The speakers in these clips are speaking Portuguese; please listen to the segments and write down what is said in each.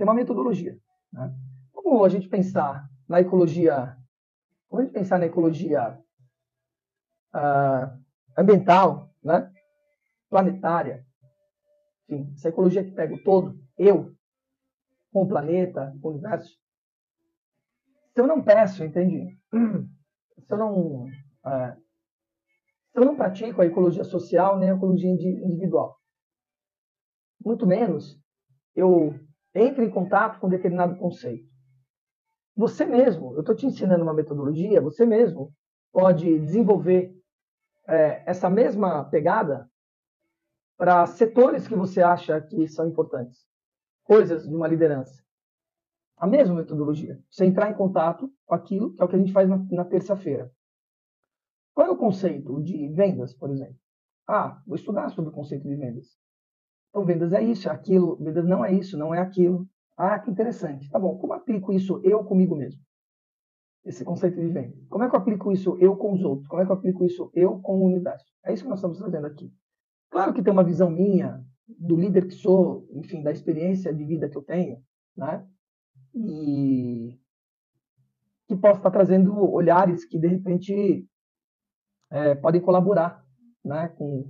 tem uma metodologia, né? Como a gente pensar na ecologia, como a gente pensar na ecologia ambiental, né? Planetária, enfim, essa ecologia que pega o todo, eu, com o planeta, com o universo, se eu não peço, entende? Se eu não, se eu não pratico a ecologia social nem a ecologia individual, muito menos eu entro em contato com determinado conceito. Você mesmo, eu estou te ensinando uma metodologia, você mesmo pode desenvolver essa mesma pegada para setores que você acha que são importantes, coisas de uma liderança. A mesma metodologia. Você entrar em contato com aquilo, que é o que a gente faz na terça-feira. Qual é o conceito de vendas, por exemplo? Vou estudar sobre o conceito de vendas. Então, vendas é isso, é aquilo. Vendas não é isso, não é aquilo. Que interessante. Tá bom, como aplico isso eu comigo mesmo? Esse conceito de venda. Como é que eu aplico isso eu com os outros? Como é que eu aplico isso eu com o universo? É isso que nós estamos fazendo aqui. Claro que tem uma visão minha, do líder que sou, enfim, da experiência de vida que eu tenho, né? E que posso estar trazendo olhares que, de repente, podem colaborar, né, com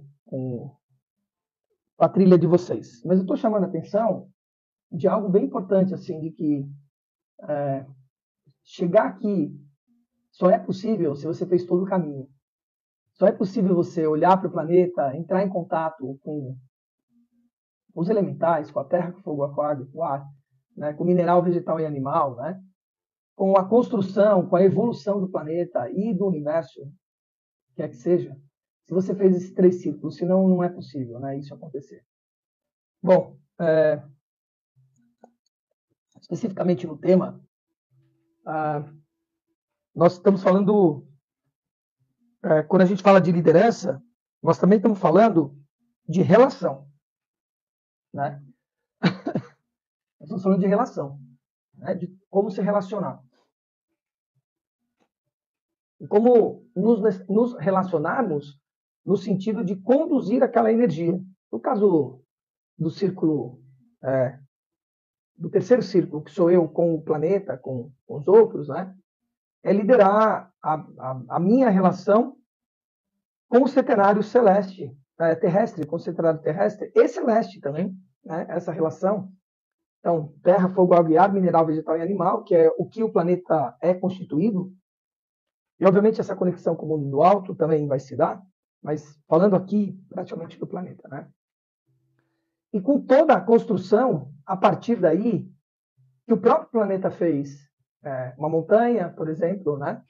a trilha de vocês. Mas eu estou chamando a atenção de algo bem importante, assim, de que chegar aqui só é possível se você fez todo o caminho. Só é possível você olhar para o planeta, entrar em contato com os elementais, com a terra, com o fogo, com a água, com o ar, né, com o mineral, vegetal e animal, né, com a construção, com a evolução do planeta e do universo, quer que seja, se você fez esses 3 ciclos, senão não é possível, né, isso acontecer. Bom, especificamente no tema, nós estamos falando, quando a gente fala de liderança, nós também estamos falando de relação, né? Nós estamos falando de relação, né? De como se relacionar. E como nos relacionarmos no sentido de conduzir aquela energia. No caso do círculo, do terceiro círculo, que sou eu com o planeta, com os outros, né? É liderar a minha relação com o centenário celeste, terrestre, com o centenário terrestre e celeste também, né? Essa relação. Então, terra, fogo, água e ar, mineral, vegetal e animal, que é o que o planeta é constituído. E, obviamente, essa conexão com o mundo do alto também vai se dar, mas falando aqui praticamente do planeta, né? E com toda a construção, a partir daí, que o próprio planeta fez, uma montanha, por exemplo, né?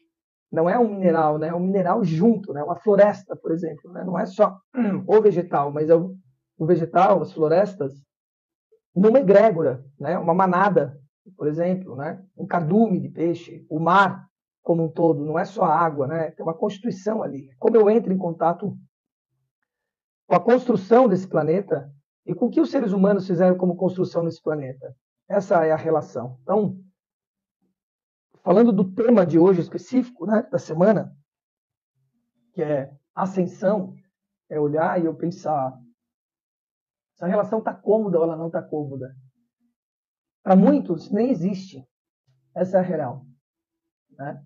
Não é um mineral, né? É um mineral junto, né? Uma floresta, por exemplo, né? Não é só o vegetal, mas é o vegetal, as florestas, numa egrégora, né? Uma manada, por exemplo, né? Um cardume de peixe, o mar como um todo, não é só a água, né? Tem uma constituição ali. Como eu entro em contato com a construção desse planeta e com o que os seres humanos fizeram como construção nesse planeta. Essa é a relação. Então, falando do tema de hoje específico, né, da semana, que é ascensão, é olhar e eu pensar se a relação está cômoda ou ela não está cômoda. Para muitos, nem existe. Essa é a real. Né?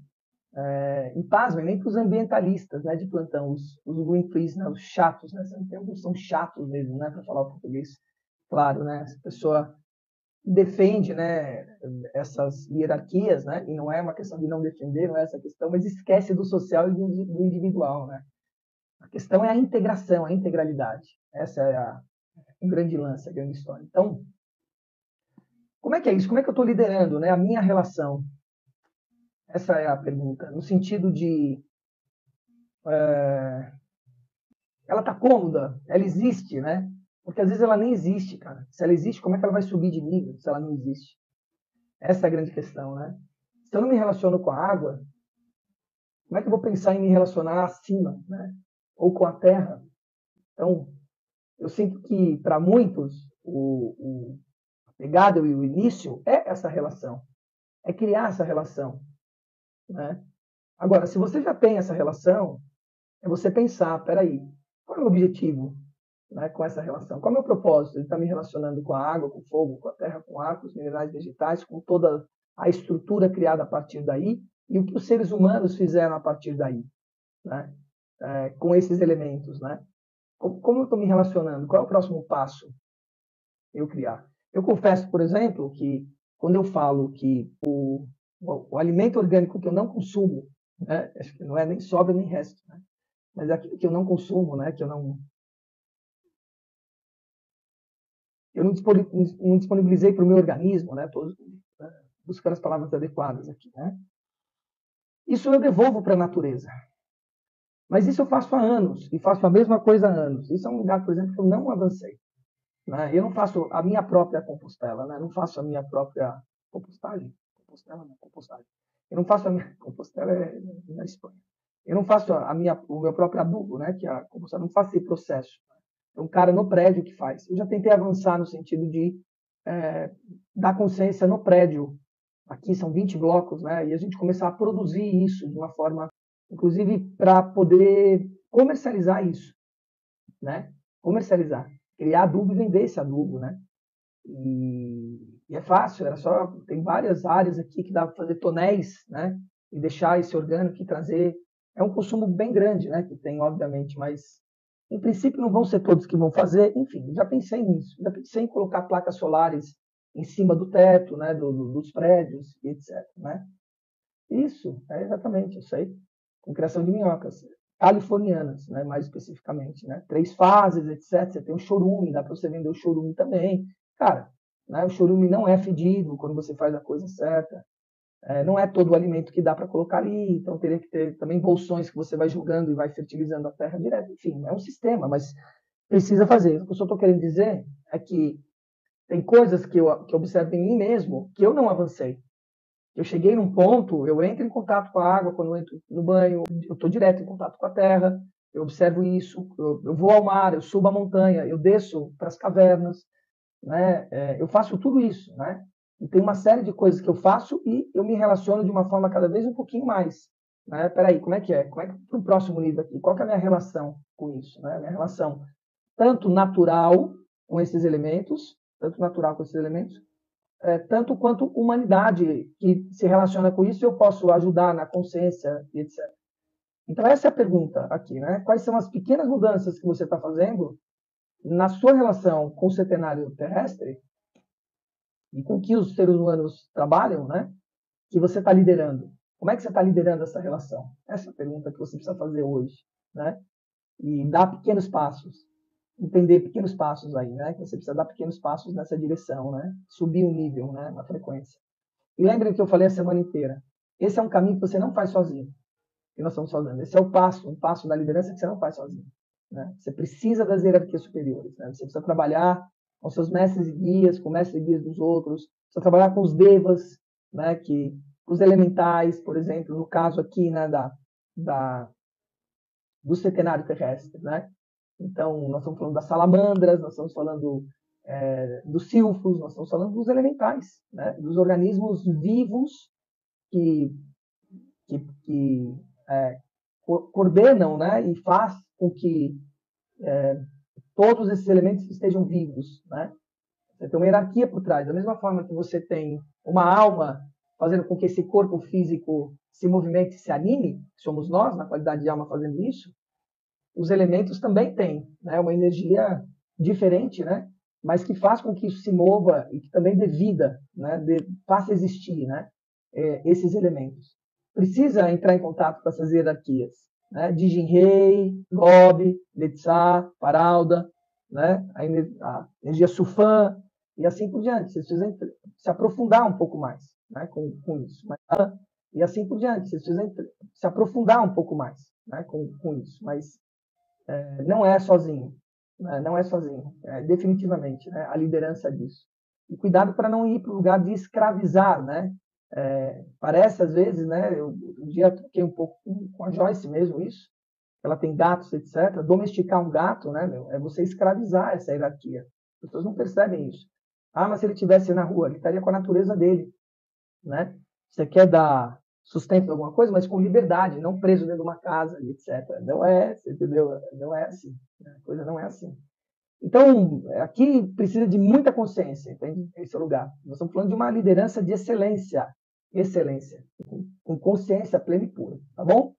E pasmem, nem para os ambientalistas, né, de plantão, os Greenpeace, né, os chatos, né, são chatos mesmo, né, para falar o português. Claro, né, essa pessoa defende, né, essas hierarquias, né, e não é uma questão de não defender, não é essa questão, mas esquece do social e do individual, né. A questão é a integração, a integralidade. Essa é um grande lance, a grande história. Então, como é que é isso? Como é que eu estou liderando, né, a minha relação? Essa é a pergunta, no sentido de ela está cômoda, ela existe, né? Porque às vezes ela nem existe, cara. Se ela existe, como é que ela vai subir de nível se ela não existe? Essa é a grande questão, né? Se eu não me relaciono com a água, como é que eu vou pensar em me relacionar acima, né? Ou com a terra? Então, eu sinto que, para muitos, a pegada e o início é essa relação. É criar essa relação, né? Agora, se você já tem essa relação, é você pensar, peraí, qual é o objetivo né, com essa relação? Qual é o meu propósito? Ele está me relacionando com a água, com o fogo, com a terra, com o ar, com os minerais vegetais, com toda a estrutura criada a partir daí e o que os seres humanos fizeram a partir daí, né? Com esses elementos, né? Como eu estou me relacionando? Qual é o próximo passo? Eu criar. Eu confesso, por exemplo, que quando eu falo que o alimento orgânico que eu não consumo, né, acho que não é nem sobra nem resto, né, mas é aquilo que eu não consumo, né, que eu não disponibilizei para o meu organismo, né, tô, buscando as palavras adequadas aqui, né. Isso eu devolvo para a natureza. Mas isso eu faço há anos, e faço a mesma coisa há anos. Isso é um lugar, por exemplo, que eu não avancei. Né? Eu não faço a minha própria compostela, né? Não faço a minha própria compostagem. Compostela não, compostagem. Eu não faço a minha compostela na Espanha. Eu não faço o meu próprio adubo, né? Que a compostela não faço esse processo. É um cara no prédio que faz. Eu já tentei avançar no sentido de dar consciência no prédio. Aqui são 20 blocos, né? E a gente começar a produzir isso de uma forma, inclusive, para poder comercializar isso, né? Comercializar, criar adubo e vender esse adubo, né? E é fácil, era só tem várias áreas aqui que dá para fazer tonéis, né? E deixar esse orgânico e trazer. É um consumo bem grande, né? Que tem, obviamente, mas em princípio não vão ser todos que vão fazer. Enfim, já pensei nisso, já pensei em colocar placas solares em cima do teto, né? Dos prédios, etc. Né? Isso, é exatamente, isso aí. Com criação de minhocas californianas, né, mais especificamente, né? 3 fases, etc. Você tem o chorume, dá para você vender o chorume também. Cara, né, o chorume não é fedido quando você faz a coisa certa. Não é todo o alimento que dá para colocar ali, então teria que ter também bolsões que você vai jogando e vai fertilizando a terra direto. Enfim, é um sistema, mas precisa fazer. O que eu só estou querendo dizer é que tem coisas que eu observo em mim mesmo que eu não avancei. Eu cheguei num ponto, eu entro em contato com a água quando eu entro no banho, eu estou direto em contato com a terra, eu observo isso, eu vou ao mar, eu subo a montanha, eu desço para as cavernas, né? Eu faço tudo isso, né? E tem uma série de coisas que eu faço e eu me relaciono de uma forma cada vez um pouquinho mais. Né? Peraí, como é que é? Como é que para o próximo nível aqui? Qual que é a minha relação com isso? Né? A minha relação tanto natural com esses elementos, tanto quanto humanidade que se relaciona com isso, eu posso ajudar na consciência, etc. Então, essa é a pergunta aqui, né? Quais são as pequenas mudanças que você está fazendo na sua relação com o setenário terrestre e com que os seres humanos trabalham, né? Que você está liderando? Como é que você está liderando essa relação? Essa é a pergunta que você precisa fazer hoje, né? E dar pequenos passos, entender pequenos passos aí, né? Que você precisa dar pequenos passos nessa direção, né? Subir o nível, né? Na frequência. E lembre que eu falei a semana inteira. Esse é um caminho que você não faz sozinho. Que nós estamos fazendo. Esse é o passo, um passo da liderança que você não faz sozinho. Né? Você precisa das hierarquias superiores. Né? Você precisa trabalhar com seus mestres e guias, com mestres e guias dos outros. Precisa trabalhar com os devas, né? Os elementais, por exemplo, no caso aqui, né? Do setenário terrestre, né? Então, nós estamos falando das salamandras, nós estamos falando dos silfos, nós estamos falando dos elementais, né? Dos organismos vivos que, que coordenam, né? E faz com que todos esses elementos estejam vivos, né? Você tem uma hierarquia por trás. Da mesma forma que você tem uma alma fazendo com que esse corpo físico se movimente e se anime, somos nós, na qualidade de alma, fazendo isso, os elementos também têm, né, uma energia diferente, né, mas que faz com que isso se mova e que também dê vida, né, faça existir, né, esses elementos. Precisa entrar em contato com essas hierarquias, né, de Jinrei, Gobi, Letsá, Paralda, né, a energia Sufã e assim por diante. Vocês precisam se aprofundar um pouco mais, né, com isso. E assim por diante. Vocês precisam se aprofundar um pouco mais, né, com isso. Mas não é sozinho, né? Não é sozinho, definitivamente, né? A liderança disso. E cuidado para não ir para o lugar de escravizar, né? Parece às vezes, né? Um dia eu toquei um pouco com a Joyce mesmo isso. Ela tem gatos, etc. Domesticar um gato, né? É você escravizar essa hierarquia. As pessoas não percebem isso. Ah, mas se ele estivesse na rua, ele estaria com a natureza dele, né? Você quer dar sustento a alguma coisa, mas com liberdade, não preso dentro de uma casa, etc. Não é, você entendeu? Não é assim. A coisa não é assim. Então, aqui precisa de muita consciência, entende? Esse é o lugar. Nós estamos falando de uma liderança de excelência, com consciência plena e pura, tá bom?